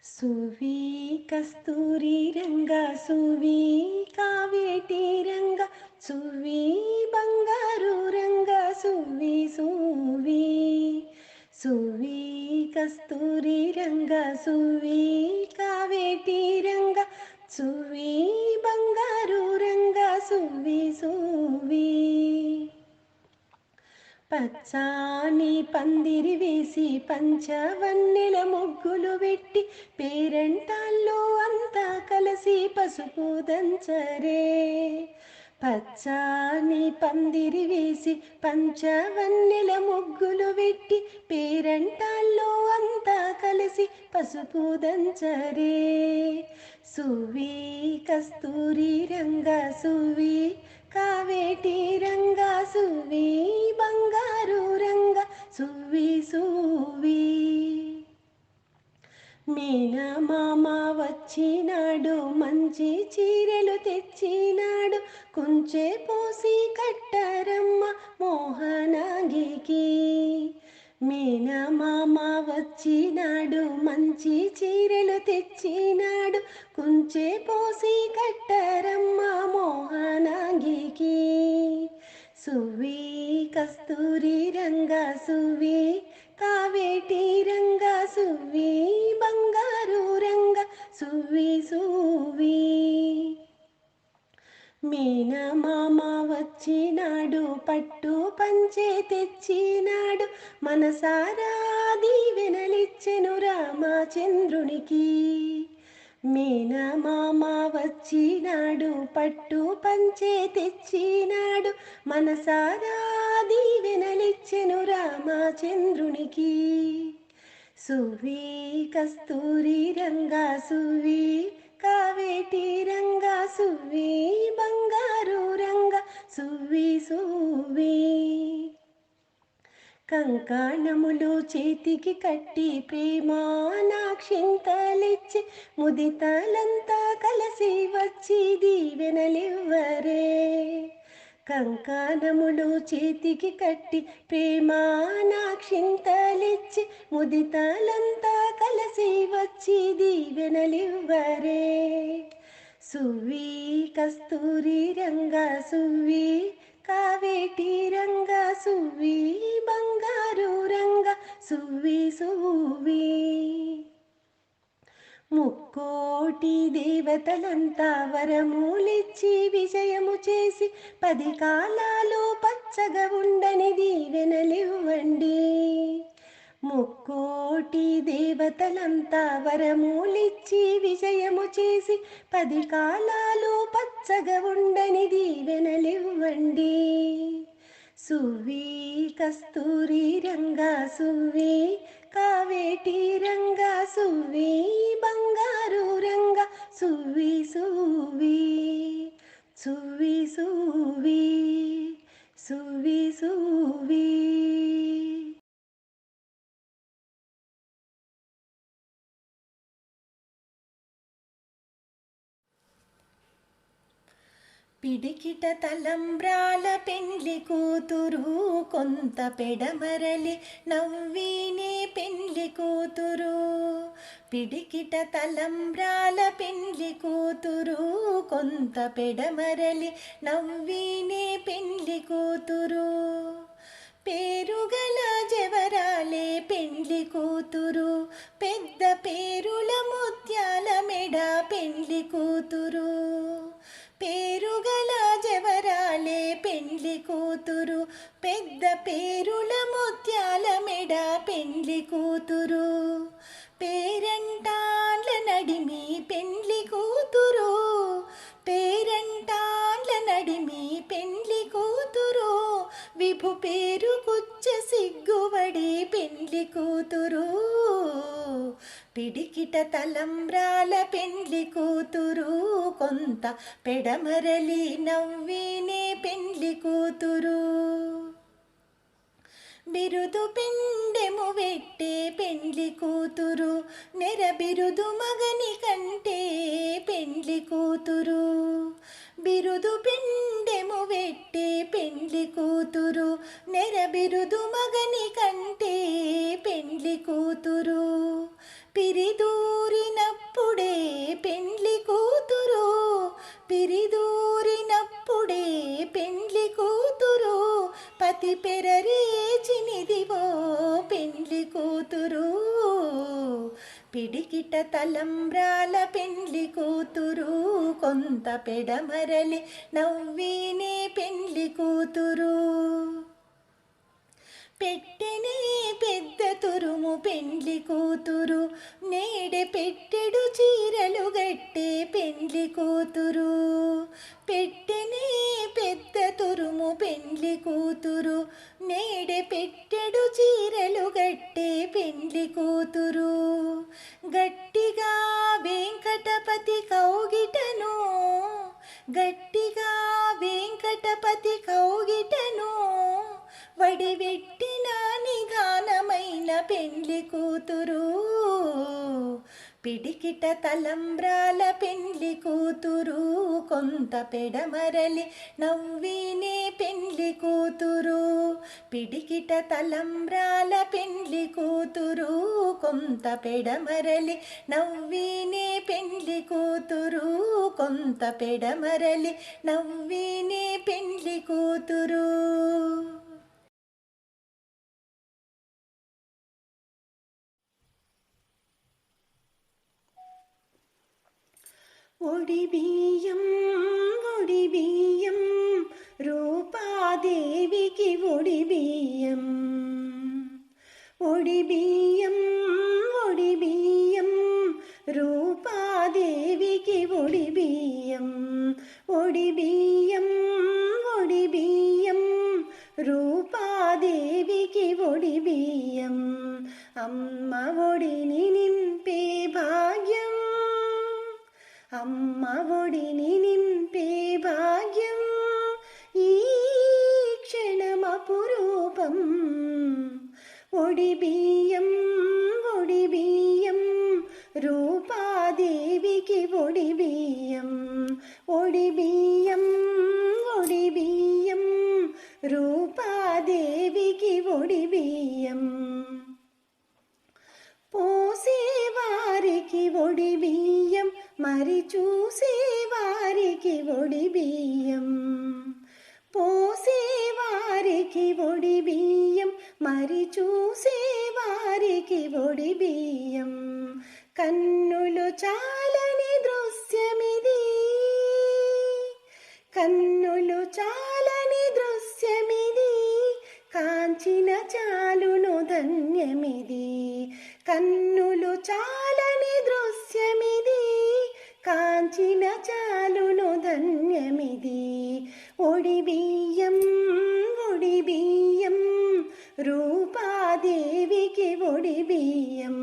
సువి కస్తూరి రంగ సువి కావేటి రంగ సువి బంగారు రంగ సువి సువి సువి కస్తూరి రంగ సువి కావేటి రంగ సువి బంగారు రంగ సువి సువి పచ్చాని పందిరి వేసి పంచవన్నెల ముగ్గులు పెట్టి పేరంటాల్లో అంతా కలిసి పసుపు దంచరే. పచ్చాని పందిరి వేసి పంచవన్నెల ముగ్గులు పెట్టి పేరంటాల్లో అంతా కలిసి పసుపు దంచరే. సువి కస్తూరి రంగ సువి కావేటి రంగ సువి బంగారు రంగ సువి సువి. మేనమామ వచ్చినాడు మంచి చీరలు తెచ్చినాడు కుంచె పోసి కట్టరమ్మ మోహనాంగికి. మేనమామ వచ్చినాడు మంచి చీరలు తెచ్చినాడు కుంచె పోసి కట్టరమ్మ మోహనాంగికి. సువి కస్తూరి రంగ సువి కావేటి రంగ సువి బంగారు రంగ సువి సువి. మేనమామ వచ్చినాడు పట్టు పంచె తెచ్చినాడు మనసారా దీవెనలిచ్చెను రామచంద్రునికి. మేనమామ వచ్చినాడు పట్టు పంచె తెచ్చినాడు మనసారా దీవెనలిచ్చెను రామచంద్రునికి. సువి కస్తూరి రంగ సువి కావేటి రంగ సువి బంగారు రంగ సువి సువి. కంకణములు చేతికి కట్టి ప్రేమానాక్షింతలిచ్చి ముదితలంతా కలిసి వచ్చి దీవెనలివ్వరే. కంకణములు చేతికి కట్టి ప్రేమానాక్షింతలిచ్చి ముదితలంతా కలిసి వచ్చి దీవెనలివ్వరే. సువి కస్తూరి రంగ సువి కావేటి రంగ సువి బంగారు రంగ సువి సువి. ముక్కోటి దేవతలంతా వరములిచ్చి విజయము చేసి 10 కాలాలు పచ్చగా ఉండని దీవెనలివ్వండి. ముక్కోటి దేవతలంతా వరములిచ్చి విజయము చేసి 10 కాలాలు పచ్చగా ఉండని దీవెనలివ్వండి. సువి కస్తూరి రంగ సువి కావేటి రంగ సువి బంగారు రంగ సువి సువి. సువి సువి సువి సువి. పిడికిట తలంబ్రాల పెండ్లి కూతురు కొంత పెడమరలి నవ్వినే పెండ్లి కూతురు. పిడికిట తలంబ్రాల పెండ్లి కూతురు కొంత పెడమరలి నవ్వినే పెండ్లి కూతురు. పేరుగల జవరాలే పెండ్లి కూతురు పెద్ద పేరుల ముత్యాల మెడ పెండ్లి కూతురు. పేరుగల జవరాలే పెండ్లి కూతురు పెద్ద పేరుల ముత్యాల మెడ పెండ్లి కూతురు. పేరంటాండ్ల నడిమి పెండ్లి కూతురు పేరంటాండ్ల నడిమి పెండ్లి కూతురు. విభు పేరు కుచ్చ సిగ్గువడి పెండ్లి కూతురు. పిడికిట తలంబ్రాల పెండ్లి కూతురు కొంత పెడమరలి నవ్వినే పెండ్లి కూతురు. బిరుదు పెండెము వెట్టే పెండ్లి కూతురు నెర బిరుదు మగని కంటే పెండ్లి కూతురు. బిరుదు పెండెము వెట్టే పెండ్లి కూతురు నెర బిరుదు మగని కంటే పెండ్లి కూతురు. పిరిదూరిన పతి పెరరేచినిదివో పెండ్లి కూతురు, పిడికిట తలంబ్రాల పెండ్లి కూతురు, కొంత పెడమరలి నవ్వినే పెండ్లి కూతురు. పెట్టెనే పెద్ద తురుము పెండ్లి కూతురు, నేడే పెట్టెడు చీరలు గట్టే పెండ్లి కూతురు. పెట్టెనే పెద్ద తురుము పెండ్లి కూతురు, నేడే పెట్టెడు చీరలు గట్టే పెండ్లి కూతురు. గట్టిగా వెంకటపతి కౌగిటను, గట్టిగా వెంకటపతి కౌగిటను, వడివెట్టిన నిదానమైన పెండ్లి కూతురు, పిడికిట తలంబ్రాల పెండ్లి కూతురు, కొంత పెడమరలి నవ్వినే పెండ్లి కూతురు. పిడికిట తలంబ్రాల పెండ్లి కూతురు, కొంత పెడమరలి నవ్వినే పెండ్లి కూతురు, కొంత పెడమరలి నవ్వినే పెండ్లి కూతురు. ఒడిబియ్యం ఒడిబియ్యం రూపాదేవికి ఒడిబియ్యం, ఒడిబియ్యం ఒడిబియ్యం రూపాదేవికి ఒడిబియ్యం, ఒడిబియ్యం ఒడిబియ్యం రూపాదేవికి ఒడిబియ్యం. అమ్మ ఒడిని నింపే భాగ్యం, అమ్మ ఒడిని నింపే భాగ్యం, ఈ క్షణమపురూపం. ఒడిబియ్యం ఒడిబియ్యం రూపాదేవికి ఒడిబియ్యం, ఒడిబియ్యం ఒడిబియ్యం రూపాదేవికి ఒడిబియ్యం. పోసేవారికి ఒడిబియ్యం, మరి చూసేవారికి ఒడిబియ్యం. పోసేవారికి ఒడిబియ్యం, మరి చూసేవారికి ఒడిబియ్యం. కన్నులు చాలని దృశ్యమిది, కన్నులు చాలని దృశ్యమిది, కాంచిన చాలును ధన్యమిది. కన్నులు చాలని దృశ్యమిది, కాంచిన చాలును ధన్యమిది. ఒడిబియ్యం ఒడిబియ్యం రూపాదేవికి ఒడిబియ్యం,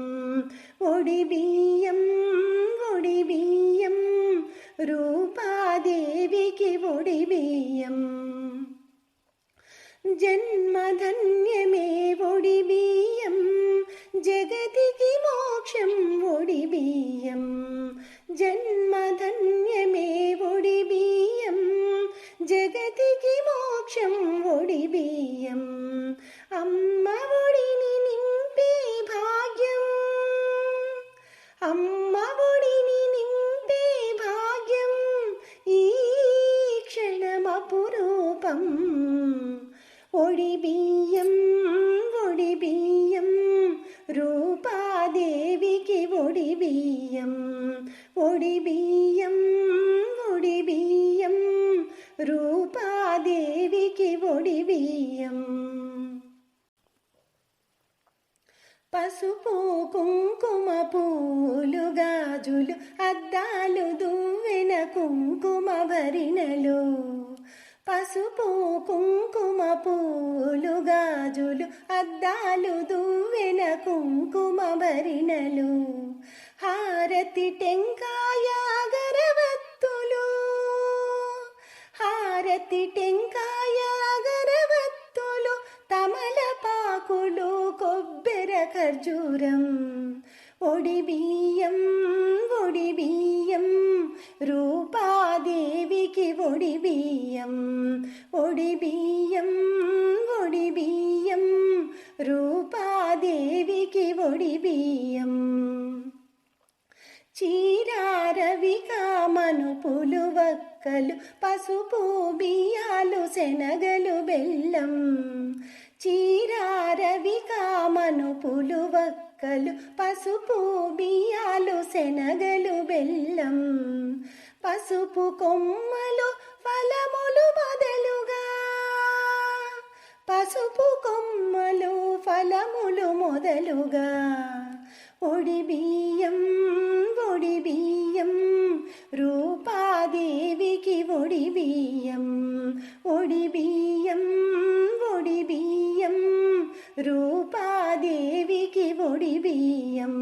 ఒడిబియ్యం ఒడిబియ్యం రూపాదేవికి ఒడిబియ్యం. జన్మధన్యమే ఒడిబియ్యం, జగతికి మోక్షం ఒడిబియ్యం. జన్మధన్యమే ఒడిబియ్యం, జగతికి మోక్షం ఒడిబియ్యం. అమ్మ ఒడిని నింపే భాగ్యం, అమ్మ ఒడిని నింపే భాగ్యం, ఈ క్షణమపురూపం. ఒడిబియ్యం ఒడిబియ్యం రూపాదేవికి ఒడిబియ్యం, ఒడిబియ్యం ఒడిబియ్యం రూపాదేవికి ఒడిబియ్యం. పసుపు కుంకుమ పూలు గాజులు అద్దాలు దువ్వెన కుంకుమ భరిణలు, పసుపు కుంకుమ పూలు గాజులు అద్దాలు దువ్వెన కుంకుమ భరిణలు. హారతి టెంకాయ అగరవత్తులు, హారతి టెంకాయ అగరవత్తులు, తమలపాకులు కొబ్బెర ఖర్జూరం. ఒడిబియ్యం ఒడిబియ్యం రూపాదేవికి ఒడిబియ్యం, ఒడిబియ్యం ఒడిబియ్యం రూపాదేవికి ఒడిబియ్యం. చీరారవి కామను పులువక్కలు, పసుపు బియ్యాలు శనగలు బెల్లం, పరుపులు వక్కలు పసుపు బియ్యాలు శనగలు బెల్లం పసుపు కొమ్మలు ఫలములు మొదలుగా పసుపు కొమ్మలు ఫలములు మొదలుగా ఒడి బియ్యం రూపాదేవికి ఒడి బియ్యం రూపాదేవికి ఒడి బియ్యం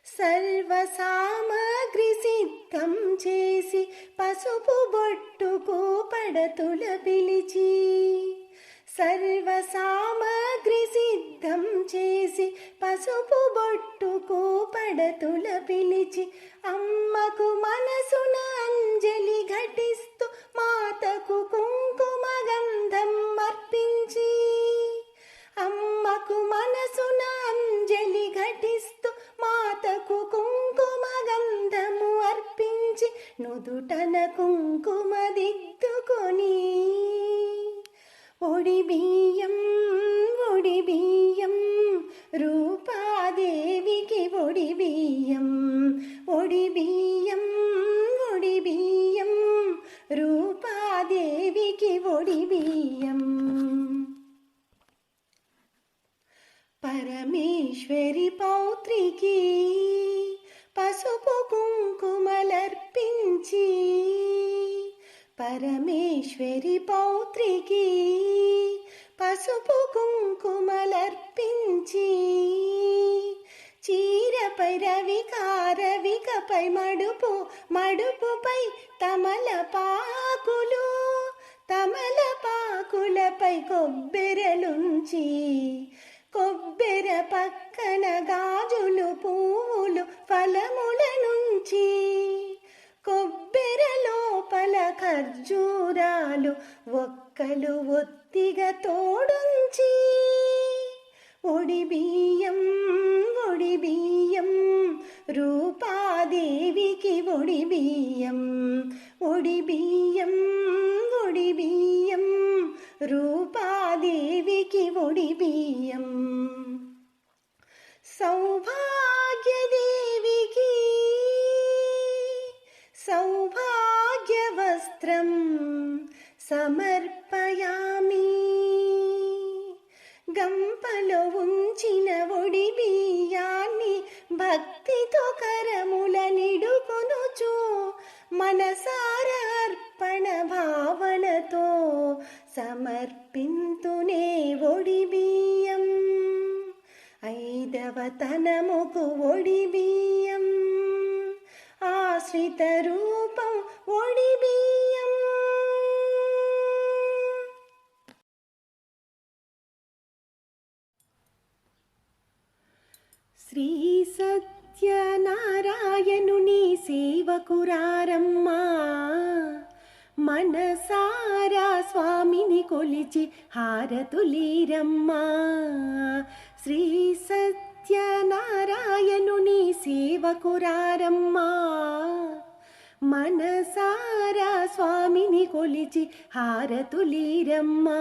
సర్వ సామగ్రి సిద్ధం చేసి పసుపు బొట్టుకు పడతుల పిలిచి సర్వ సామగ్రి సిద్ధం చేసి పసుపు బొట్టుకు పడతుల పిలిచి అమ్మకు మనసున అంజలి ఘటిస్తూ మాతకు కుంకుమ గంధం అర్పించి అమ్మకు మనసున అంజలి ఘటిస్తూ మాతకు కుంకుమ గంధము అర్పించి నుదుటన కుంకుమ దిద్దుకొని ఒడి బియ్యం రూపాదేవికి ఒడి బియ్యం రూపాదేవికి ఒడి బియ్యం పరమేశ్వరి పౌత్రికి పసుపు కుంకుమలర్పించి పరమేశ్వరి పౌత్రికి పసుపు కుంకుమలర్పించి చీరపై రవికారవికపై మడుపుపై తమలపాకులపై కొబ్బెరలుంచి కొబ్బెర పక్కన గాజులు పువ్వులు ఫలముల నుంచి కొబ్బెర లోపల ఖర్జూరాలు ఒక్కలు ఒత్తిగా తోడుంచి ఒడి బియ్యం రూపాదేవికి ఒడి బియ్యం రూపాదేవికి ఒడి బియ్యం సౌభాగ్యదేవికి సౌభాగ్యవస్త్రం సమర్పయామి గంపలో ఉంచిన ఒడి బియ్యాన్ని భక్తితో కరముల నిడుకొనుచు మనసార అర్పణ భావనతో సమర్పింతునే ఒడి బియ్యం ఐదవ తనముకు ఒడి బియ్యం ఆశ్రిత రూపం ఒడి బియ్యం శ్రీ సత్యనారాయణుని సేవకురారమ్మా మనసారా స్వామిని కొలిచి హారతులీరమ్మా శ్రీ సత్యనారాయణుని సేవకురారమ్మా మనసారా స్వామిని కొలిచి హారతులీరమ్మా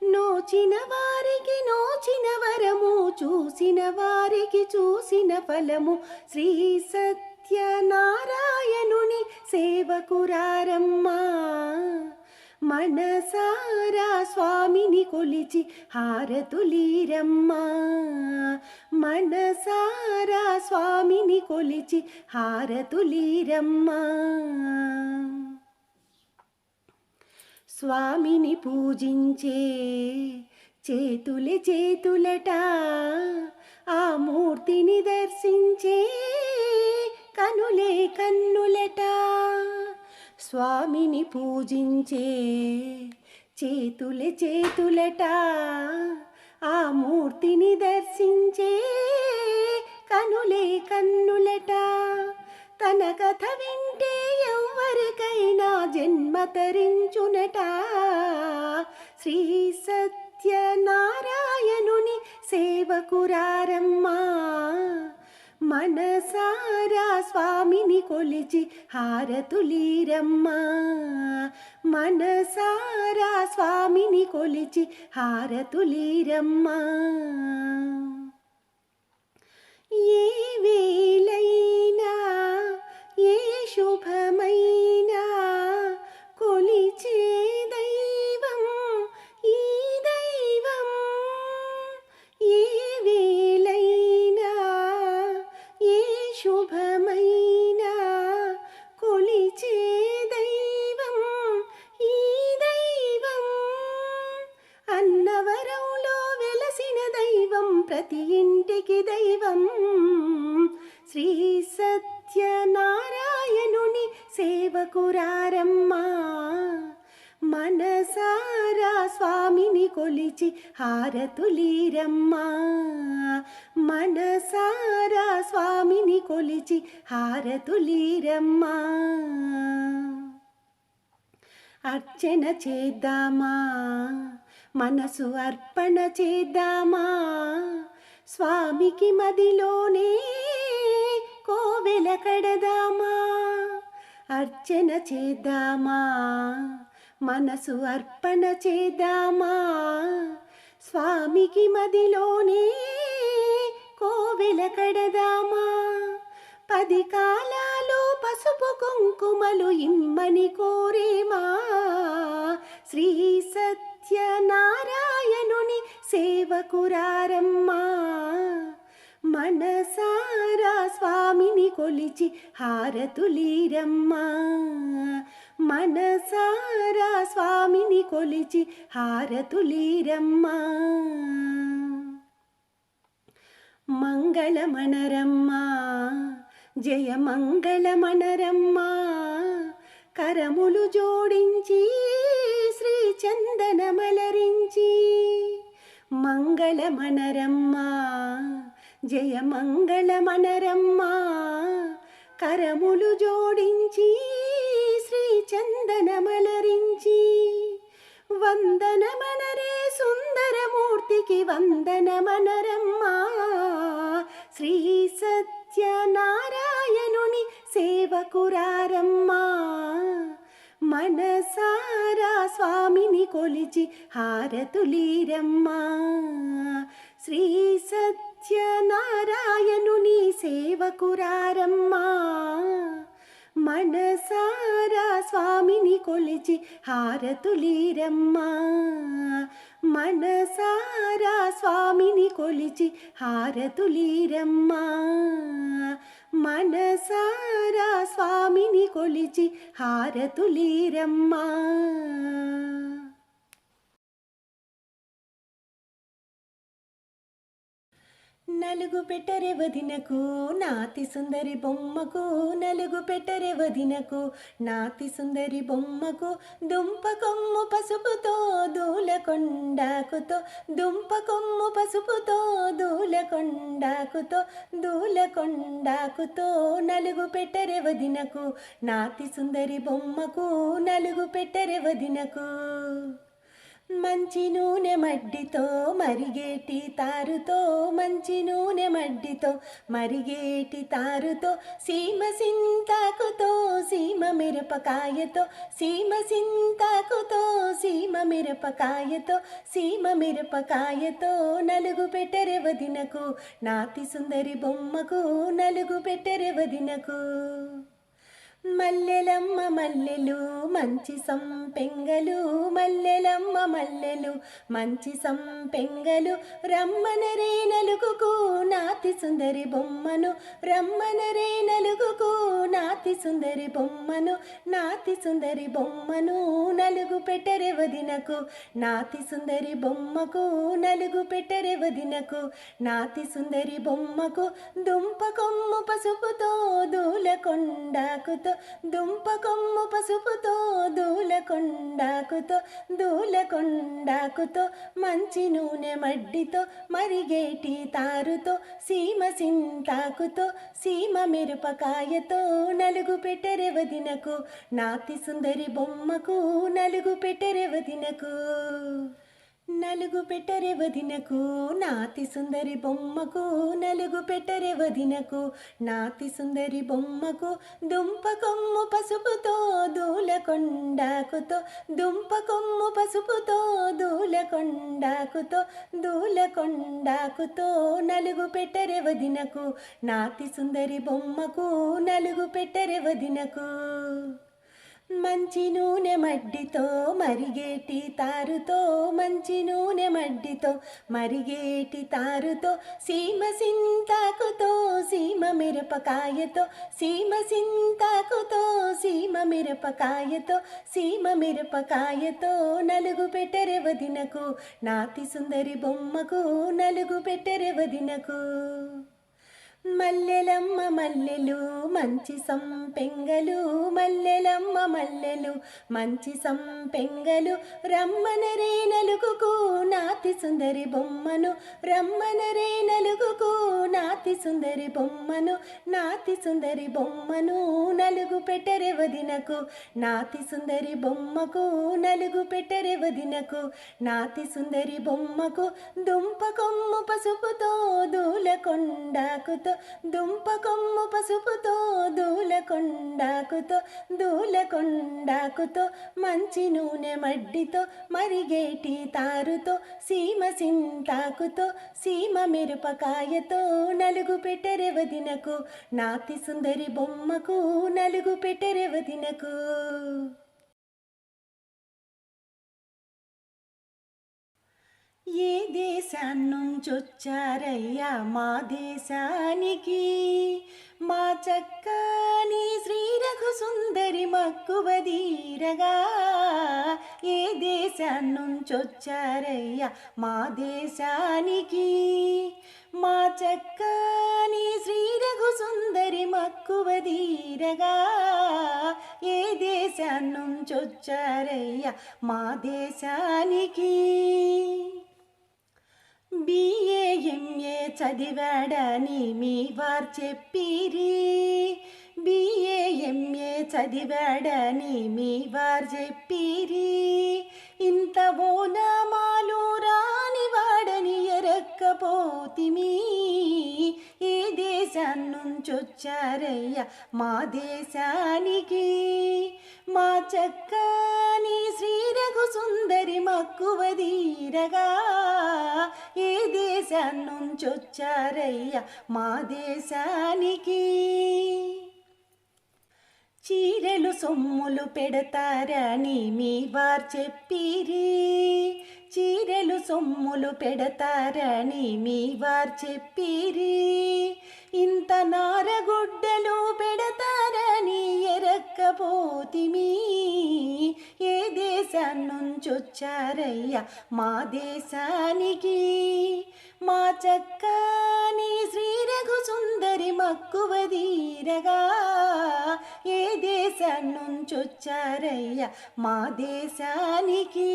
నోచిన వారికి నోచిన వరము చూసిన వారికి చూసిన ఫలము శ్రీ సత్యనారాయణుని సేవకురారమ్మా మనసారా స్వామిని కొలిచి హారతులీరమ్మా మనసారా స్వామిని కొలిచి హారతులీరమ్మా స్వామిని పూజించే చేతులే చేతులట ఆ మూర్తిని దర్శించే కనులే కన్నులట స్వామిని పూజించే చేతులే చేతులట ఆ మూర్తిని దర్శించే కనులే కన్నులట తన కథ వింటే ఎవరికైనా జన్మ తరించునట శ్రీ సత్యనారాయణుని సేవకురారమ్మా మనసారా స్వామిని కొలిచి హారతులీరమ్మా, మనసారా స్వామిని కొలిచి హారతులీరమ్మా. ఏ వేళైనా ఏ శుభమైనా కొలిచే దైవం ఈ దైవం. ఏ వేళైనా ఏ శుభమైనా కొలిచే దైవం ఈ దైవం. అన్నవరంలో వెలసిన దైవం ప్రతి ఇంటికి దైవం. శ్రీ సత్యనారాయణుని సేవకురారమ్మా, మనసారా స్వామిని కొలిచి హారతులీరమ్మా, మనసారా స్వామిని కొలిచి హారతులీరమ్మా. అర్చన చేద్దామా, మనసు అర్పణ చేద్దామా, స్వామికి మదిలోనే కోవెల కడదామా. అర్చన చేద్దామా, మనసు అర్పణ చేద్దామా, స్వామికి మదిలోనే కోవెల కడదామా. 10 కాలాలు పసుపు కుంకుమలు ఇమ్మని కోరేమా, శ్రీ సత్యనారాయణుని సేవకురారమ్మా, మనసారా స్వామిని కొలిచి హారతులీరమ్మా, మనసారా స్వామిని కొలిచి హారతులీరమ్మా. మంగళమణరమ్మా, జయ మంగళమణరమ్మా, కరములు జోడించి శ్రీ చందనమలరించి. మంగళమణరమ్మా, జయ మంగళమణరమ్మా, కరములు జోడించి శ్రీ చందనమలరించి. వందనమనరే సుందరమూర్తికి వందనమనరమ్మా, శ్రీ సత్యనారాయణుని సేవకురారమ్మా, మనసారా స్వామిని కొలిచి హారతులీరమ్మా, శ్రీ సత్యనారాయణుని సేవకురారమ్మా, మనసారా స్వామిని కొలిచి హారతులీరమ్మా, మనసారా స్వామిని కొలిచి హారతులీరమ్మా, మనసారా స్వామిని కొలిచి హారతులీరమ్మా. నలుగు పెట్టరె వదినకు నాతి సుందరి బొమ్మకు, నలుగు పెట్టరె వదినకు నాతి సుందరి బొమ్మకు. దుంప కొమ్ము పసుపుతో దూలకొండాకుతో, దుంప కొమ్ము పసుపుతో దూలకొండాకుతో, దూలకొండాకుతో. నలుగు పెట్టరె వదినకు నాతి సుందరి బొమ్మకు, నలుగు పెట్టరె వదినకు. మంచి నూనె మడ్డితో మరిగేటి తారుతో, మంచి నూనె మడ్డితో మరిగేటి తారుతో. సీమ సింతాకుతో సీమ మిరపకాయతో, సీమ సింతాకుతో సీమ మిరపకాయతో, సీమ మిరపకాయతో. నలుగు పెట్టరె వదినకు నాతి సుందరి బొమ్మకు, నలుగు పెట్టరె వదినకు. మల్లెలమ్మ మల్లెలు మంచి సంపెంగలు, మల్లెలమ్మ మల్లెలు మంచి సంపెంగలు. రమ్మనరే నలుగుకు నాతి సుందరి బొమ్మను, రమ్మనరే నలుగుకు నాతి సుందరి బొమ్మను, నాతి సుందరి బొమ్మను. నలుగు పెట్టరె వదినకు నాతి సుందరి బొమ్మకు, నలుగు పెట్టరె వదినకు నాతి సుందరి బొమ్మకు. దుంప కొమ్ము పసుపుతో దూలకొండాకుతో, దుంప కొమ్ము పసుపుతో దూలకొండాకుతో, దూలకొండాకుతో. మంచి నూనె మడ్డితో మరిగేటి తారుతో, సీమ సింతాకుతో సీమ మిరపకాయతో. నలుగు పెట్టరె వదినకు నాతి సుందరి బొమ్మకు, నలుగు పెట్టరె వదినకు. నలుగు పెట్టరె వదినకు నాతి సుందరి బొమ్మకు, నలుగు పెట్టరె వదినకు నాతి సుందరి బొమ్మకు, దుంప కొమ్ము పసుపుతో దూలకొండాకుతో, దుంప కొమ్ము పసుపుతో దూలకొండాకుతో, దూలకొండాకుతో నలుగు పెట్టరె వదినకు నాతి సుందరి బొమ్మకు, నలుగు పెట్టరె వదినకు. మంచి నూనె మడ్డితో మరిగేటి తారుతో, మంచి నూనె మడ్డితో మరిగేటి తారుతో, సీమ సింతాకుతో సీమ మిరపకాయతో, సీమ సింతాకుతో సీమ మిరపకాయతో, సీమ మిరపకాయతో నలుగు పెట్టరె వదినకు నాతి సుందరి బొమ్మకు, నలుగు పెట్టరె వదినకు. మల్లెలమ్మ మల్లెలు మంచి సంపెంగలు, మల్లెలమ్మ మల్లెలు మంచి సంపెంగలు, రమ్మనరే నలుగుకు నాతి సుందరి బొమ్మను, రమ్మనరే నలుగుకు నాతి సుందరి బొమ్మను, నాతి సుందరి బొమ్మను. నలుగు పెట్టరె వదినకు నాతి సుందరి బొమ్మకు, నలుగు పెట్టరె వదినకు నాతి సుందరి బొమ్మకు, దుంప కొమ్ము పసుపుతో దూలకొండాకుతో, దుంప కొమ్ము పసుపుతో దూలకొండాకుతో, దూలకొండాకుతో మంచి నూనె మడ్డితో మరిగేటి తారుతో, సీమ సింతాకుతో సీమ మిరపకాయతో నలుగు పెట్టరె వదినకు నాతి సుందరి బొమ్మకు, నలుగు పెట్టరె వదినకు. ఏ దేశాన్నుంచొచ్చారయ్యా మా దేశానికి, మా చక్కని శ్రీ రఘు సుందరి మక్కువదీరగా. ఏ దేశాన్నుంచొచ్చారయ్యా మా దేశానికి, మా చక్కని శ్రీ రఘు సుందరి మక్కువదీరగా. ఏ దేశాన్నుంచొచ్చారయ్యా మా దేశానికి. బిఏ ఎంఏ చదివాడని మీ వారు చెప్పిరి, బిఏ ఎంఏ చదివాడని మీ వారు చెప్పిరి, ఇంత ఓనామాలు రాని వాడని ఎరక్కపోతిమి. ఏ దేశాన్నుంచొచ్చారయ్యా మా దేశానికి, మా చక్కని శ్రీ రఘు సుందరి మక్కువదీరగా. ఏ దేశాన్నుంచొచ్చారయ్యా మా దేశానికి. చీరలు సొమ్ములు పెడతారని మీ వారు చెప్పిరి, చీరలు సొమ్ములు పెడతారని మీ వారు చెప్పిరి, ఇంత నారగుడ్డలు పెడతారని ఎరక్కపోతిమి. ఏ దేశాన్నుంచొచ్చారయ్యా మా దేశానికి, మా చక్కని శ్రీ రఘు సుందరి మక్కువదీరగా. ఏ దేశాన్నుంచొచ్చారయ్యా మా దేశానికి.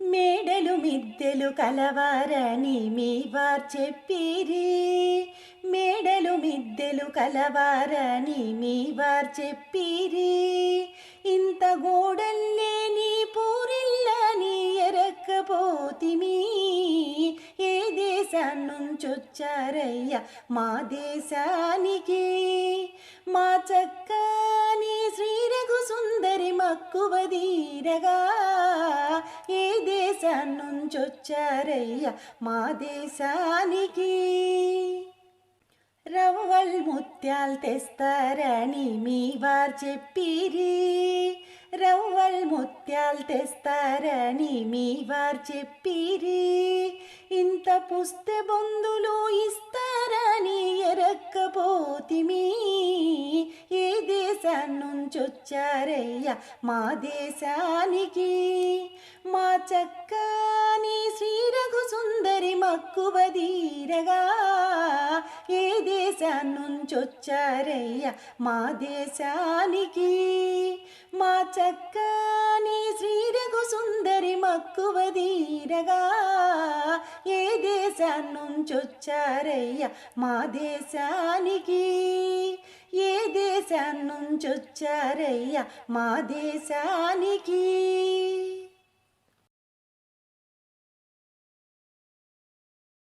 మేడలు మిద్దెలు కలవారని మీ వారు చెప్పిరి, మేడలు మిద్దెలు కలవారని మీ వారు చెప్పిరి, ఇంత గోడల్లేని పూరిల్లని ఎరక్కపోతిమి. ఏ దేశాన్నుంచొచ్చారయ్యా మా దేశానికి, మా చక్కని శ్రీ రఘు సుందరి మక్కువదీరగా. ఏ దేశాన్నుంచొచ్చారయ్యా మా దేశానికి. రవ్వల్ ముత్యాలు తెస్తారని మీ వారు చెప్పిరి, రవ్వల్ ముత్యాలు తెస్తారని మీ వారు చెప్పిరి, ఇంత పుస్తె బొందులు ఇస్తారని ఎరక్కపోతిమి. ఏ దేశాన్నుంచొచ్చారయ్యా మా దేశానికి, మా చక్కని శ్రీ రఘు సుందరి మక్కువదీరగా. ఏ దేశాన్నుంచొచ్చారయ్యా మా దేశానికి, మా చక్కని శ్రీ రఘు సుందరి మక్కువదీరగా. ఏ దేశాన్నుంచొచ్చారయ్యా మా దేశానికి, ఏ దేశాన్నుంచొచ్చారయ్యా మా దేశానికి.